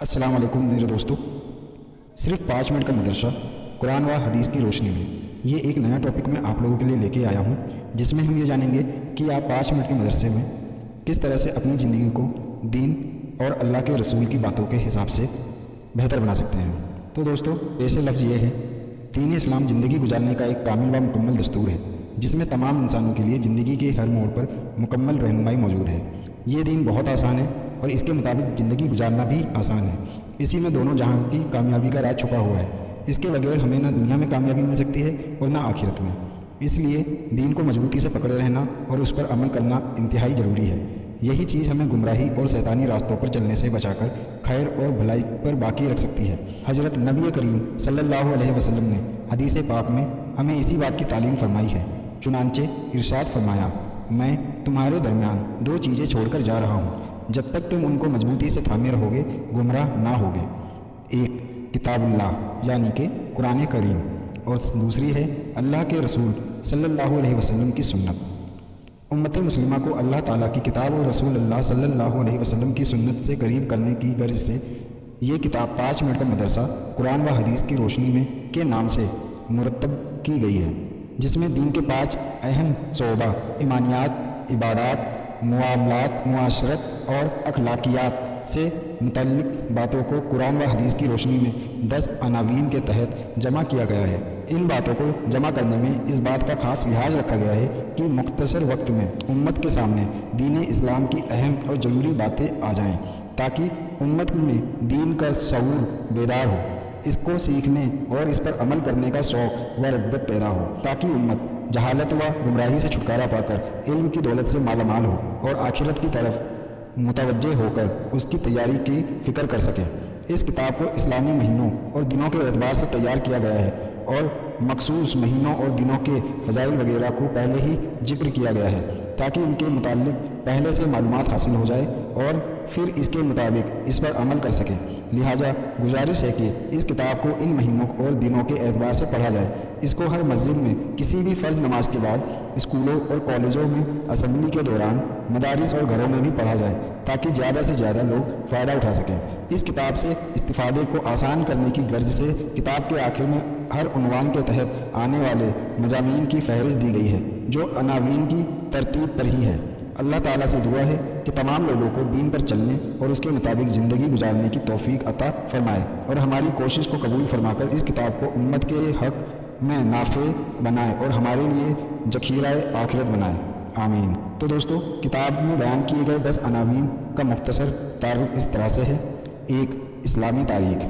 السلام علیکم میرے دوستو، صرف 5 منٹ کا مدرسہ قرآن و حدیث کی روشنی میں یہ ایک نیا ٹاپک میں آپ لوگوں کے لیے لے کے آیا ہوں، جس میں ہم یہ جانیں گے کہ آپ 5 منٹ کے مدرسے میں کس طرح سے اپنی زندگی کو دین اور اللہ کے رسول کی باتوں کے حساب سے بہتر بنا سکتے ہیں۔ تو دوستو، پیش لفظ یہ ہے، دین اسلام زندگی گزارنے کا ایک کامل و مکمل دستور ہے جس میں تمام انسانوں کے لیے زندگی کے ہر موڑ پر مکمل رہنمائی موجود ہے۔ یہ دین بہت آسان ہے اور اس کے مطابق زندگی گزارنا بھی آسان ہے۔ اسی میں دونوں جہاں کی کامیابی کا راز چھپا ہوا ہے۔ اس کے بغیر ہمیں نہ دنیا میں کامیابی مل سکتی ہے اور نہ آخرت میں۔ اس لیے دین کو مضبوطی سے پکڑے رہنا اور اس پر عمل کرنا انتہائی ضروری ہے۔ یہی چیز ہمیں گمراہی اور شیطانی راستوں پر چلنے سے بچا کر خیر اور بھلائی پر باقی رکھ سکتی ہے۔ حضرت نبی کریم صلی اللہ علیہ وسلم نے حدیث پاک میں ہمیں اسی بات کی تعلیم فرمائی ہے۔ چنانچہ ارشاد فرمایا، میں تمہارے درمیان 2 چیزیں چھوڑ کر جا رہا ہوں، جب تک تم ان کو مضبوطی سے تھامے رہو گے گمراہ نہ ہوگے۔ ایک کتاب اللہ یعنی کہ قرآن کریم، اور دوسری ہے اللہ کے رسول صلی اللہ علیہ وسلم کی سنت۔ امت مسلمہ کو اللہ تعالیٰ کی کتاب اور رسول اللہ صلی اللہ علیہ وسلم کی سنت سے قریب کرنے کی غرض سے یہ کتاب 5 منٹ کا مدرسہ قرآن و حدیث کی روشنی میں کے نام سے مرتب کی گئی ہے، جس میں دین کے 5 اہم شعبہ ایمانیات، عبادات، معاملات، معاشرت اور اخلاقیات سے متعلق باتوں کو قرآن و حدیث کی روشنی میں 10 عناوین کے تحت جمع کیا گیا ہے۔ ان باتوں کو جمع کرنے میں اس بات کا خاص لحاظ رکھا گیا ہے کہ مختصر وقت میں امت کے سامنے دین اسلام کی اہم اور ضروری باتیں آ جائیں، تاکہ امت میں دین کا شعور بیدار ہو، اس کو سیکھنے اور اس پر عمل کرنے کا شوق و رغبت پیدا ہو، تاکہ امت جہالت و گمراہی سے چھٹکارا پا کر علم کی دولت سے مالا مال ہو اور آخرت کی طرف متوجہ ہو کر اس کی تیاری کی فکر کر سکے۔ اس کتاب کو اسلامی مہینوں اور دنوں کے اعتبار سے تیار کیا گیا ہے اور مخصوص مہینوں اور دنوں کے فضائل وغیرہ کو پہلے ہی ذکر کیا گیا ہے، تاکہ ان کے متعلق پہلے سے معلومات حاصل ہو جائے اور پھر اس کے مطابق اس پر عمل کر سکیں۔ لہٰذا گزارش ہے کہ اس کتاب کو ان مہینوں اور دنوں کے اعتبار سے پڑھا جائے۔ اس کو ہر مسجد میں کسی بھی فرض نماز کے بعد، اسکولوں اور کالجوں میں، اسمبلی کے دوران، مدارس اور گھروں میں بھی پڑھا جائے، تاکہ زیادہ سے زیادہ لوگ فائدہ اٹھا سکیں۔ اس کتاب سے استفادے کو آسان کرنے کی غرض سے کتاب کے آخر میں ہر عنوان کے تحت آنے والے مضامین کی فہرست دی گئی ہے، جو عناوین کی ترتیب پر ہی ہے۔ اللہ تعالیٰ سے دعا ہے کہ تمام لوگوں کو دین پر چلنے اور اس کے مطابق زندگی گزارنے کی توفیق عطا فرمائے اور ہماری کوشش کو قبول فرما کر اس کتاب کو امت کے حق میں نافع بنائے اور ہمارے لیے ذخیرہ آخرت بنائے، آمین۔ تو دوستو، کتاب میں بیان کیے گئے 10 عناوین کا مختصر تعارف اس طرح سے ہے۔ 1. اسلامی تاریخ۔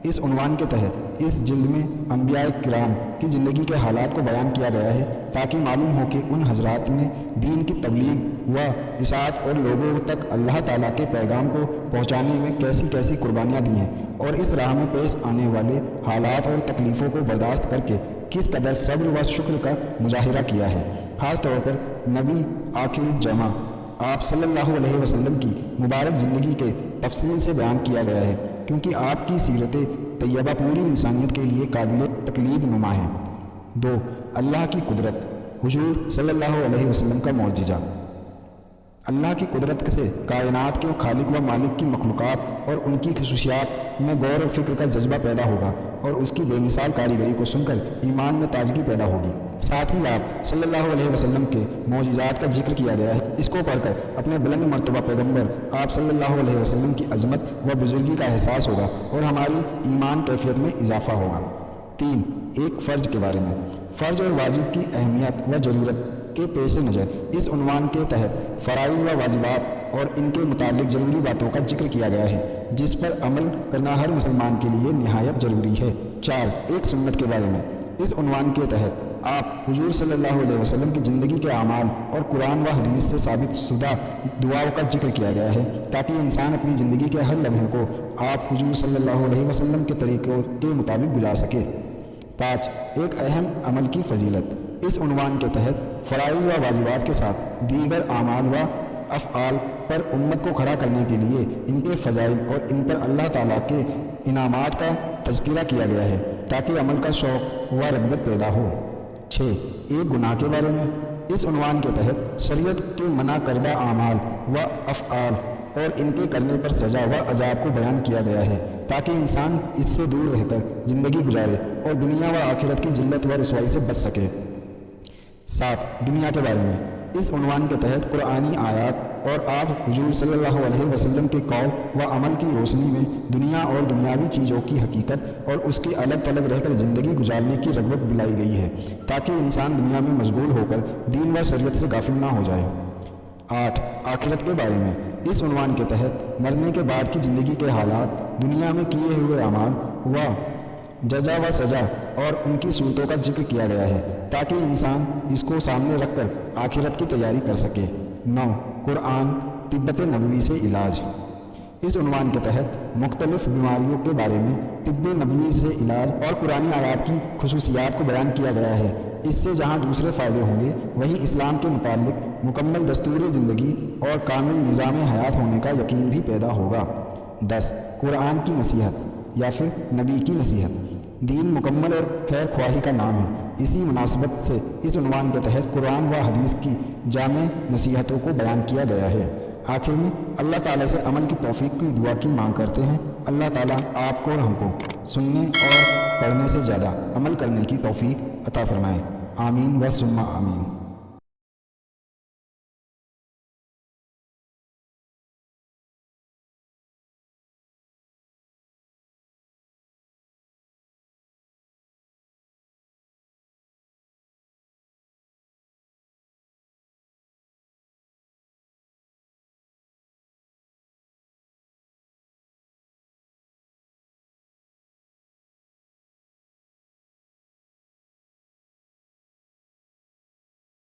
اس عنوان کے تحت اس جلد میں انبیاء کرام کی زندگی کے حالات کو بیان کیا گیا ہے، تاکہ معلوم ہو کہ ان حضرات نے دین کی تبلیغ و اشاعت اور لوگوں تک اللہ تعالیٰ کے پیغام کو پہنچانے میں کیسی کیسی قربانیاں دی ہیں، اور اس راہ میں پیش آنے والے حالات اور تکلیفوں کو برداشت کر کے کس قدر صبر و شکر کا مظاہرہ کیا ہے۔ خاص طور پر نبی آخر الجمع آپ صلی اللہ علیہ وسلم کی مبارک زندگی کے تفصیل سے بیان کیا گیا ہے، کیونکہ آپ کی سیرت طیبہ پوری انسانیت کے لیے قابل تقلید نما ہے۔ 2. اللہ کی قدرت۔ حضور صلی اللہ علیہ وسلم کا معجزہ۔ اللہ کی قدرت سے کائنات کے خالق و مالک کی مخلوقات اور ان کی خصوصیات میں غور و فکر کا جذبہ پیدا ہوگا اور اس کی بے مثال کاریگری کو سن کر ایمان میں تازگی پیدا ہوگی۔ ساتھ ہی آپ صلی اللہ علیہ وسلم کے معجزات کا ذکر کیا گیا ہے۔ اس کو پڑھ کر اپنے بلند مرتبہ پیغمبر آپ صلی اللہ علیہ وسلم کی عظمت و بزرگی کا احساس ہوگا اور ہماری ایمان کیفیت میں اضافہ ہوگا۔ 3. ایک فرض کے بارے میں۔ فرض اور واجب کی اہمیت و ضرورت کے پیش نظر اس عنوان کے تحت فرائض و واجبات اور ان کے متعلق ضروری باتوں کا ذکر کیا گیا ہے، جس پر عمل کرنا ہر مسلمان کے لیے نہایت ضروری ہے۔ 4. ایک سنت کے بارے میں۔ اس عنوان کے تحت آپ حضور صلی اللہ علیہ وسلم کی زندگی کے اعمال اور قرآن و حدیث سے ثابت شدہ دعاؤں کا ذکر کیا گیا ہے، تاکہ انسان اپنی زندگی کے ہر لمحے کو آپ حضور صلی اللہ علیہ وسلم کے طریقوں کے مطابق گزار سکے۔ 5. ایک اہم عمل کی فضیلت۔ اس عنوان کے تحت فرائض و واجبات کے ساتھ دیگر اعمال و افعال پر امت کو کھڑا کرنے کے لیے ان کے فضائل اور ان پر اللہ تعالیٰ کے انعامات کا تذکرہ کیا گیا ہے، تاکہ عمل کا شوق و رغبت پیدا ہو۔ 6. ایک گناہ کے بارے میں۔ اس عنوان کے تحت شریعت کے منع کردہ اعمال و افعال اور ان کے کرنے پر سزا و عذاب کو بیان کیا گیا ہے تاکہ انسان اس سے دور رہ کر زندگی گزارے اور دنیا و آخرت کی ذلت و رسوائی سے بچ سکے۔ 7. دنیا کے بارے میں۔ اس عنوان کے تحت قرآنی آیات اور آپ حضور صلی اللہ علیہ وسلم کے قول و عمل کی روشنی میں دنیا اور دنیاوی چیزوں کی حقیقت اور اس کی الگ تھلگ رہ کر زندگی گزارنے کی رغبت دلائی گئی ہے تاکہ انسان دنیا میں مشغول ہو کر دین و شریعت سے غافل نہ ہو جائے۔ 8. آخرت کے بارے میں۔ اس عنوان کے تحت مرنے کے بعد کی زندگی کے حالات، دنیا میں کیے ہوئے اعمال و جزا و سزا اور ان کی صورتوں کا ذکر کیا گیا ہے تاکہ انسان اس کو سامنے رکھ کر آخرت کی تیاری کر سکے۔ 9. قرآن طبّت نبوی سے علاج۔ اس عنوان کے تحت مختلف بیماریوں کے بارے میں طب نبوی سے علاج اور قرآنی آیات کی خصوصیات کو بیان کیا گیا ہے۔ اس سے جہاں دوسرے فائدے ہوں گے وہیں اسلام کے متعلق مکمل دستور زندگی اور کامل نظام حیات ہونے کا یقین بھی پیدا ہوگا۔ 10. قرآن کی نصیحت یا پھر نبی کی نصیحت۔ دین مکمل اور خیر خواہی کا نام ہے، اسی مناسبت سے اس عنوان کے تحت قرآن و حدیث کی جامع نصیحتوں کو بیان کیا گیا ہے۔ آخر میں اللہ تعالیٰ سے عمل کی توفیق کی دعا کی مانگ کرتے ہیں۔ اللہ تعالیٰ آپ کو اور ہم کو سننے اور پڑھنے سے زیادہ عمل کرنے کی توفیق عطا فرمائے۔ آمین و ثم آمین۔